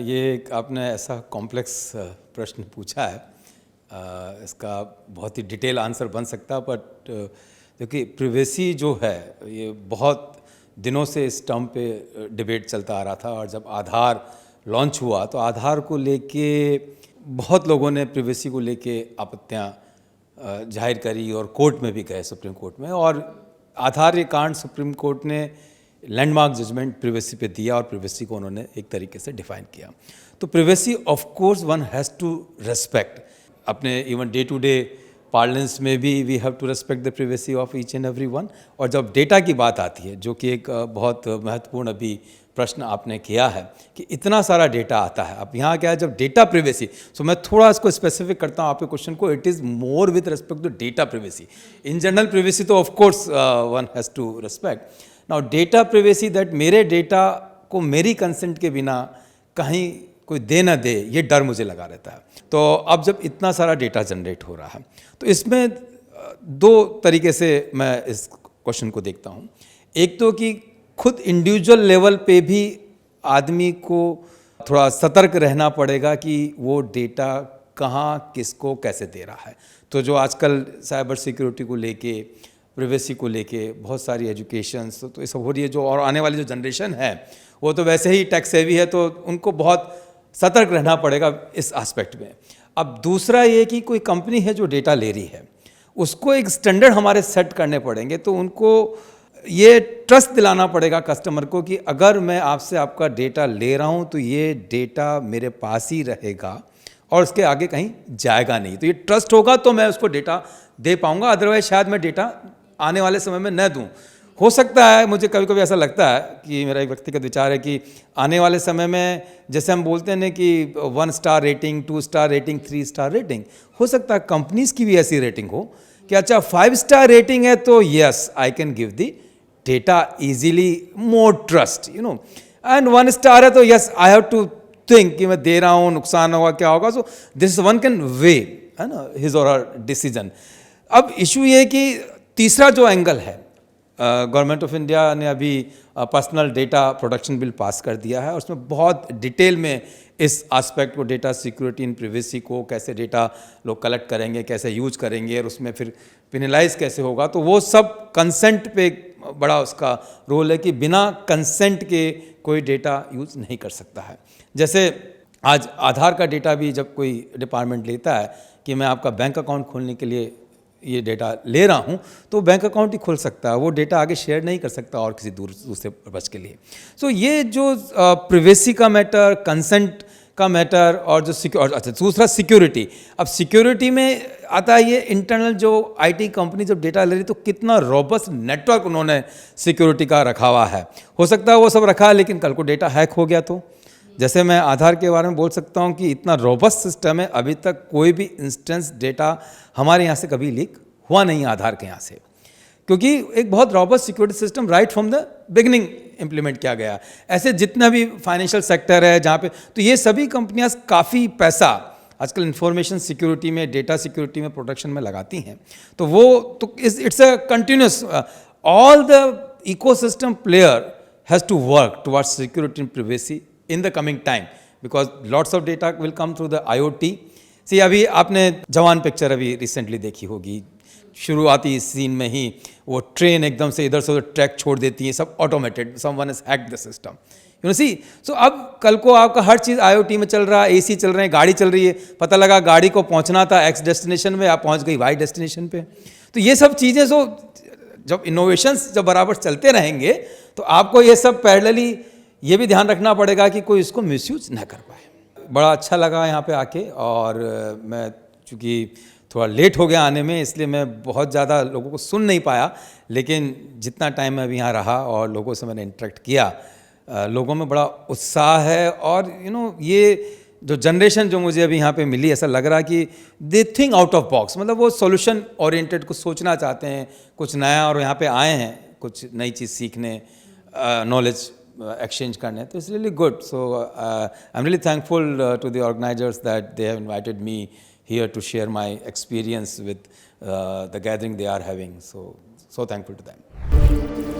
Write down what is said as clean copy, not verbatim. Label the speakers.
Speaker 1: ये एक आपने ऐसा कॉम्प्लेक्स प्रश्न पूछा है। इसका बहुत ही डिटेल आंसर बन सकता, बट देखिए प्रिवेसी जो है ये बहुत दिनों से इस टर्म पे डिबेट चलता आ रहा था। और जब आधार लॉन्च हुआ तो आधार को लेके बहुत लोगों ने प्रिवेसी को लेके आपत्तियां जाहिर करी और कोर्ट में भी गए, सुप्रीम कोर्ट में। और आधार ये कांड सुप्रीम कोर्ट ने लैंडमार्क जजमेंट प्रिवेसी पे दिया और प्रिवेसी को उन्होंने एक तरीके से डिफाइन किया। तो privacy of course one has to respect. अपने even day to day parlance में भी we have to respect the privacy of each and every one. और जब डेटा की बात आती है, जो कि एक बहुत महत्वपूर्ण अभी प्रश्न आपने किया है कि इतना सारा डेटा आता है। अब यहाँ क्या है, जब डेटा प्रिवेसी, सो मैं थोड़ा इसको स्पेसिफिक करता हूँ आपके क्वेश्चन को। It is more with respect to data privacy. In general privacy तो of course one has to respect. Now data privacy, that मेरे डेटा को मेरी कंसेंट के बिना कहीं कोई दे ना दे, ये डर मुझे लगा रहता है। तो अब जब इतना सारा डेटा जनरेट हो रहा है तो इसमें दो तरीके से मैं इस क्वेश्चन को देखता हूँ। एक तो कि खुद इंडिविजुअल लेवल पे भी आदमी को थोड़ा सतर्क रहना पड़ेगा कि वो डेटा कहाँ किसको कैसे दे रहा है। तो जो आजकल साइबर सिक्योरिटी को लेके, प्रिवेसी को लेके बहुत सारी एजुकेशंस तो ये सब हो रही है, जो और आने वाली जो जनरेशन है वो तो वैसे ही टेक सेवी है, तो उनको बहुत सतर्क रहना पड़ेगा इस एस्पेक्ट में। अब दूसरा ये कि कोई कंपनी है जो डेटा ले रही है, उसको एक स्टैंडर्ड हमारे सेट करने पड़ेंगे। तो उनको ये ट्रस्ट दिलाना पड़ेगा कस्टमर को कि अगर मैं आपसे आपका डेटा ले रहा हूँ तो ये डेटा मेरे पास ही रहेगा और उसके आगे कहीं जाएगा नहीं। तो ये ट्रस्ट होगा तो मैं उसको डेटा दे पाऊँगा, अदरवाइज शायद मैं डेटा आने वाले समय में न दूँ। हो सकता है, मुझे कभी कभी ऐसा लगता है कि मेरा एक व्यक्तिगत विचार है कि आने वाले समय में जैसे हम बोलते हैं कि 1 star rating, 2 star rating, 3 star rating, हो सकता है कंपनीज की भी ऐसी रेटिंग हो कि अच्छा 5 स्टार रेटिंग है तो yes I can give the data easily, more trust, you know. And 1 star है तो yes I have to think कि मैं दे रहा हूँ, नुकसान होगा क्या होगा। So this one can weigh, है ना, हिज और हर डिसीजन। अब इशू ये कि तीसरा जो एंगल है, गवर्नमेंट ऑफ इंडिया ने अभी personal data protection bill pass कर दिया है और उसमें बहुत डिटेल में इस एस्पेक्ट को, डेटा सिक्योरिटी इन प्रिवेसी को, कैसे डेटा लोग कलेक्ट करेंगे, कैसे यूज करेंगे और उसमें फिर पिनलाइज कैसे होगा, तो वो सब कंसेंट पे बड़ा उसका रोल है कि बिना कंसेंट के कोई डेटा यूज नहीं कर सकता है। जैसे आज आधार का डेटा भी जब कोई डिपार्टमेंट लेता है कि मैं आपका बैंक अकाउंट खोलने के लिए ये डेटा ले रहा हूँ, तो बैंक अकाउंट ही खोल सकता है, वो डेटा आगे शेयर नहीं कर सकता और किसी दूसरे पर्पज के लिए। सो ये जो प्रिवेसी का मैटर, कंसेंट का मैटर और जो अच्छा दूसरा सिक्योरिटी। अब सिक्योरिटी में आता है ये इंटरनल जो आईटी कंपनी जब डेटा ले रही तो कितना रोबस्ट नेटवर्क उन्होंने सिक्योरिटी का रखा हुआ है। हो सकता है वो सब रखा है लेकिन कल को डेटा हैक हो गया तो, जैसे मैं आधार के बारे में बोल सकता हूँ कि इतना रोबस्ट सिस्टम है, अभी तक कोई भी इंस्टेंस डेटा हमारे यहाँ से कभी लीक हुआ नहीं आधार के यहाँ से, क्योंकि एक बहुत robust security system right from the beginning implement किया गया। ऐसे जितना भी फाइनेंशियल सेक्टर है जहाँ पे, तो ये सभी कंपनियाँ काफ़ी पैसा आजकल इंफॉर्मेशन सिक्योरिटी में, डेटा सिक्योरिटी में, प्रोटेक्शन में लगाती हैं। तो वो तो it's a continuous, all the ecosystem player has to work towards security and privacy in the coming time, because lots of data will come through the IoT. See, अभी आपने जवान पिक्चर अभी रिसेंटली देखी होगी, शुरुआती सीन में ही वो train एकदम से इधर से उधर ट्रैक छोड़ देती है, सब automated, someone has hacked the system, you know. See, so अब कल को आपका हर चीज़ IoT में चल रहा है, AC चल रहे हैं, गाड़ी चल रही है, पता लगा गाड़ी को पहुंचना था X डेस्टिनेशन में, आप पहुंच गई Y डेस्टिनेशन पे। तो ये सब चीज़ें, सो जब इनोवेशंस जब बराबर चलते रहेंगे तो आपको ये सब पैरेलली ये भी ध्यान रखना पड़ेगा कि कोई इसको मिसयूज ना कर पाए। बड़ा अच्छा लगा यहाँ पे आके, और मैं चूँकि थोड़ा लेट हो गया आने में, इसलिए मैं बहुत ज़्यादा लोगों को सुन नहीं पाया, लेकिन जितना टाइम मैं अभी यहाँ रहा और लोगों से मैंने इंटरेक्ट किया, लोगों में बड़ा उत्साह है। और यू नो ये जो जनरेशन जो मुझे अभी यहाँ पे मिली, ऐसा लग रहा है कि they think out of box, मतलब वो सॉल्यूशन ओरिएंटेड कुछ सोचना चाहते हैं, कुछ नया, और यहाँ पे आए हैं कुछ नई चीज़ सीखने, नॉलेज exchange करने। तो it's really good. So I'm really thankful to the organizers that they have invited me here to share my experience with the gathering they are having. So thankful to them.